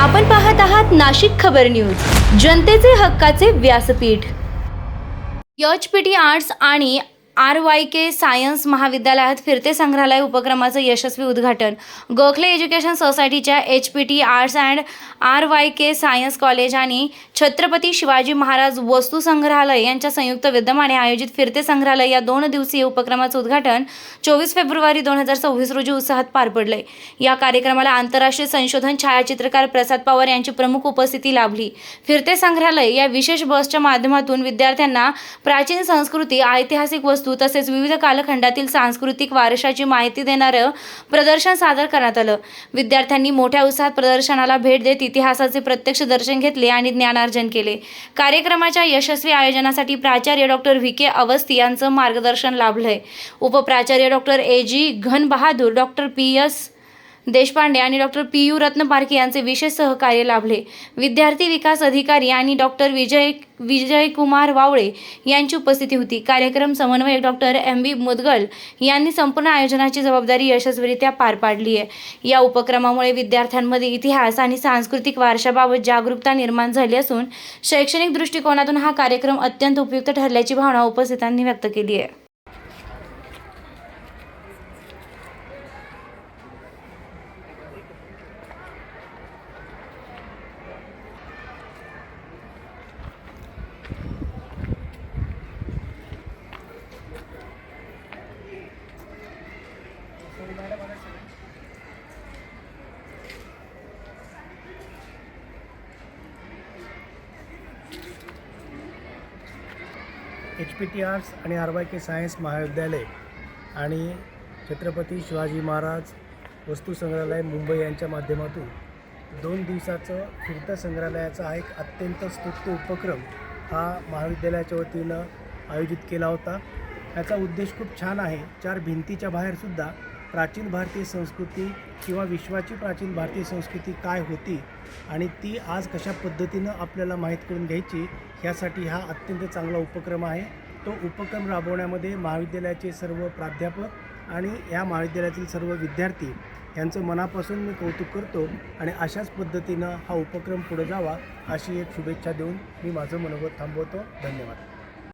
आपण पाहत आहात नाशिक खबर न्यूज, जनतेचे हक्काचे व्यासपीठ। एचपीटी आर्ट्स आणि RYK सायन्स महाविद्यालयात फिरते संग्रहालय उपक्रमाचे यशस्वी उद्घाटन। गोखले एज्युकेशन सोसायटीच्या HPT arts and RYK science college आणि छत्रपती शिवाजी महाराज वस्तू संग्रहालय यांच्या संयुक्त विद्यमाने आयोजित फिरते संग्रहालय या 2 दिवसीय उपक्रमाचे उद्घाटन 24 फेब्रुवारी 2026 रोजी उत्साहात पार पडले। या कार्यक्रमाला आंतरराष्ट्रीय संशोधन छायाचित्रकार प्रसाद पवार यांची प्रमुख उपस्थिती लाभली। फिरते संग्रहालय या विशेष बसच्या माध्यमातून विद्यार्थ्यांना प्राचीन संस्कृती, ऐतिहासिक वस्तू तसेच विविध कालखंडातील सांस्कृतिक वारशाची माहिती देणारे प्रदर्शन सादर करण्यात आले। विद्यार्थ्यांनी मोठ्या उत्साहात प्रदर्शनाला भेट देत इतिहासाचे प्रत्यक्ष दर्शन घेतले आणि ज्ञानार्जन केले। कार्यक्रमाच्या यशस्वी आयोजनासाठी प्राचार्य डॉक्टर VK अवस्थी यांचे मार्गदर्शन लाभले। उपप्राचार्य doctor AG Ghanbahadur, doctor PS Deshpande आणि डॉक्टर PU रत्नपारखी यांचे विशेष सहकार्य लाभले। विद्यार्थी विकास अधिकारी आणि डॉक्टर विजय कुमार वावळे यांची उपस्थिती होती। कार्यक्रम समन्वयक डॉक्टर MB मुदगल यांनी संपूर्ण आयोजनाची जबाबदारी यशस्वीरित्या पार पाडली आहे। या उपक्रमामुळे विद्यार्थ्यांमध्ये इतिहास आणि सांस्कृतिक वारशाबाबत जागरूकता निर्माण झाली असून शैक्षणिक दृष्टिकोनातून हा कार्यक्रम अत्यंत उपयुक्त ठरल्याची भावना उपस्थितांनी व्यक्त केली आहे। HPT आर्ट्स आणि RYK सायन्स महाविद्यालय आणि छत्रपती शिवाजी महाराज वस्तू संग्रहालय मुंबई यांच्या माध्यमातून 2 दिवसाचं फिरतं संग्रहालयाचा हा एक अत्यंत स्तुत्य उपक्रम हा महाविद्यालयाच्या वतीनं आयोजित केला होता। याचा उद्देश खूप छान आहे। 4 भिंतीच्या बाहेरसुद्धा प्राचीन भारतीय संस्कृती किंवा विश्वाची प्राचीन भारतीय संस्कृती काय होती आणि ती आज कशा पद्धतीनं आपल्याला माहीत करून घ्यायची, ह्यासाठी हा अत्यंत चांगला उपक्रम आहे। तो उपक्रम राबवण्यामध्ये महाविद्यालयाचे सर्व प्राध्यापक आणि या महाविद्यालयातील सर्व विद्यार्थी यांचं मनापासून मी कौतुक करतो आणि अशाच पद्धतीनं हा उपक्रम पुढे जावा अशी एक शुभेच्छा देऊन मी माझं मनोगत थांबवतो। धन्यवाद।